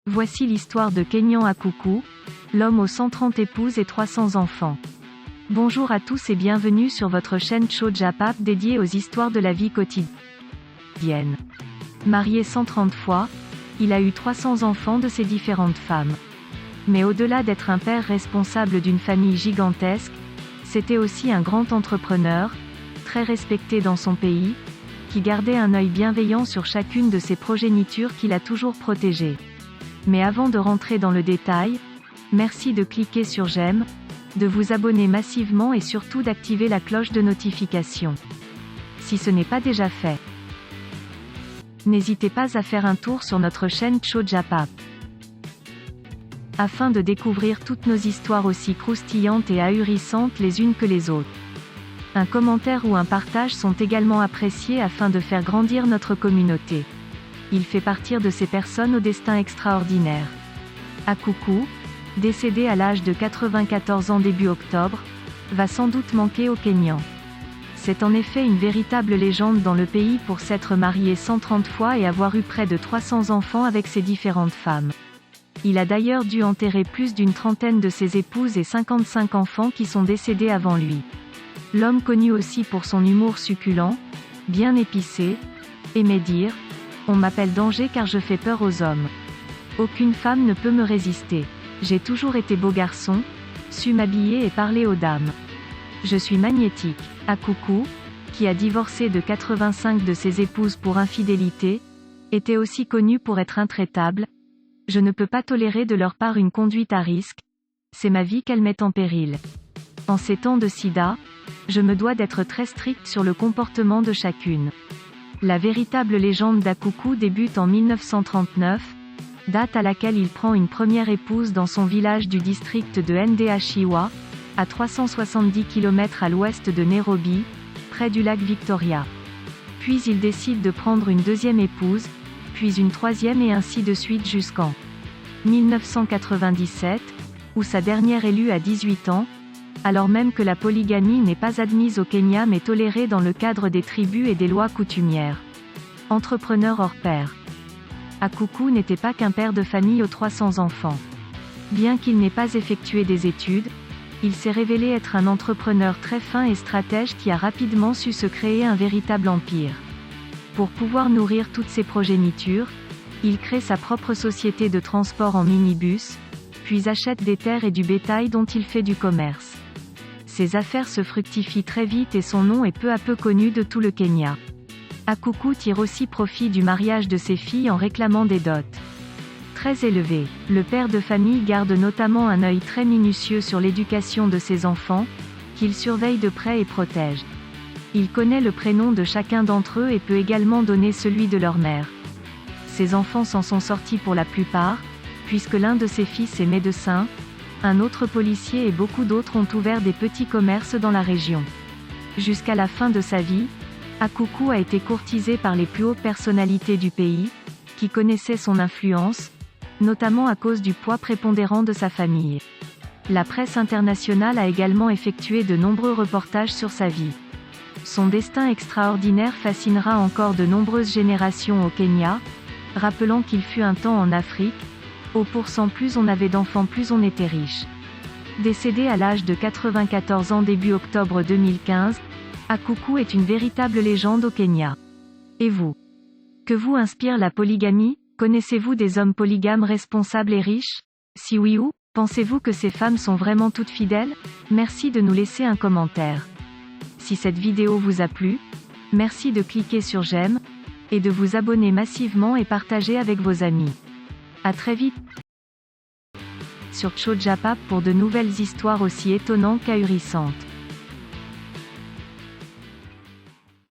Voici l'histoire de Kenyan Akuku, l'homme aux 130 épouses et 300 enfants. Bonjour à tous et bienvenue sur votre chaîne Chojapap dédiée aux histoires de la vie quotidienne. Marié 130 fois, il a eu 300 enfants de ses différentes femmes. Mais au-delà d'être un père responsable d'une famille gigantesque, c'était aussi un grand entrepreneur, très respecté dans son pays, qui gardait un œil bienveillant sur chacune de ses progénitures qu'il a toujours protégées. Mais avant de rentrer dans le détail, merci de cliquer sur j'aime, de vous abonner massivement et surtout d'activer la cloche de notification. Si ce n'est pas déjà fait, n'hésitez pas à faire un tour sur notre chaîne Chojapap. Afin de découvrir toutes nos histoires aussi croustillantes et ahurissantes les unes que les autres. Un commentaire ou un partage sont également appréciés afin de faire grandir notre communauté. Il fait partie de ces personnes au destin extraordinaire. Akuku, décédé à l'âge de 94 ans début octobre, va sans doute manquer aux Kenyans. C'est en effet une véritable légende dans le pays pour s'être marié 130 fois et avoir eu près de 300 enfants avec ses différentes femmes. Il a d'ailleurs dû enterrer plus d'une trentaine de ses épouses et 55 enfants qui sont décédés avant lui. L'homme connu aussi pour son humour succulent, bien épicé, aimait dire « On m'appelle danger car je fais peur aux hommes. Aucune femme ne peut me résister. J'ai toujours été beau garçon, su m'habiller et parler aux dames. Je suis magnétique. » Akuku, qui a divorcé de 85 de ses épouses pour infidélité, était aussi connu pour être intraitable. « Je ne peux pas tolérer de leur part une conduite à risque. C'est ma vie qu'elle met en péril. En ces temps de sida, je me dois d'être très strict sur le comportement de chacune. » La véritable légende d'Akuku débute en 1939, date à laquelle il prend une première épouse dans son village du district de Ndashiwa, à 370 km à l'ouest de Nairobi, près du lac Victoria. Puis il décide de prendre une deuxième épouse, puis une troisième et ainsi de suite jusqu'en 1997, où sa dernière élue a 18 ans, alors même que la polygamie n'est pas admise au Kenya mais tolérée dans le cadre des tribus et des lois coutumières. Entrepreneur hors pair. Akuku n'était pas qu'un père de famille aux 300 enfants. Bien qu'il n'ait pas effectué des études, il s'est révélé être un entrepreneur très fin et stratège qui a rapidement su se créer un véritable empire. Pour pouvoir nourrir toutes ses progénitures, il crée sa propre société de transport en minibus, puis achète des terres et du bétail dont il fait du commerce. Ses affaires se fructifient très vite et son nom est peu à peu connu de tout le Kenya. Akuku tire aussi profit du mariage de ses filles en réclamant des dots très élevées. Le père de famille garde notamment un œil très minutieux sur l'éducation de ses enfants, qu'il surveille de près et protège. Il connaît le prénom de chacun d'entre eux et peut également donner celui de leur mère. Ses enfants s'en sont sortis pour la plupart, puisque l'un de ses fils est médecin, un autre policier et beaucoup d'autres ont ouvert des petits commerces dans la région. Jusqu'à la fin de sa vie, Akuku a été courtisé par les plus hautes personnalités du pays, qui connaissaient son influence, notamment à cause du poids prépondérant de sa famille. La presse internationale a également effectué de nombreux reportages sur sa vie. Son destin extraordinaire fascinera encore de nombreuses générations au Kenya, rappelant qu'il fut un temps en Afrique, au pourcent plus on avait d'enfants plus on était riche. Décédé à l'âge de 94 ans début octobre 2015, Akuku est une véritable légende au Kenya. Et vous? Que vous inspire la polygamie? Connaissez-vous des hommes polygames responsables et riches? Si oui où? Pensez-vous que ces femmes sont vraiment toutes fidèles? Merci de nous laisser un commentaire. Si cette vidéo vous a plu, merci de cliquer sur j'aime, et de vous abonner massivement et partager avec vos amis. À très vite sur Chojapap pour de nouvelles histoires aussi étonnantes qu'ahurissantes.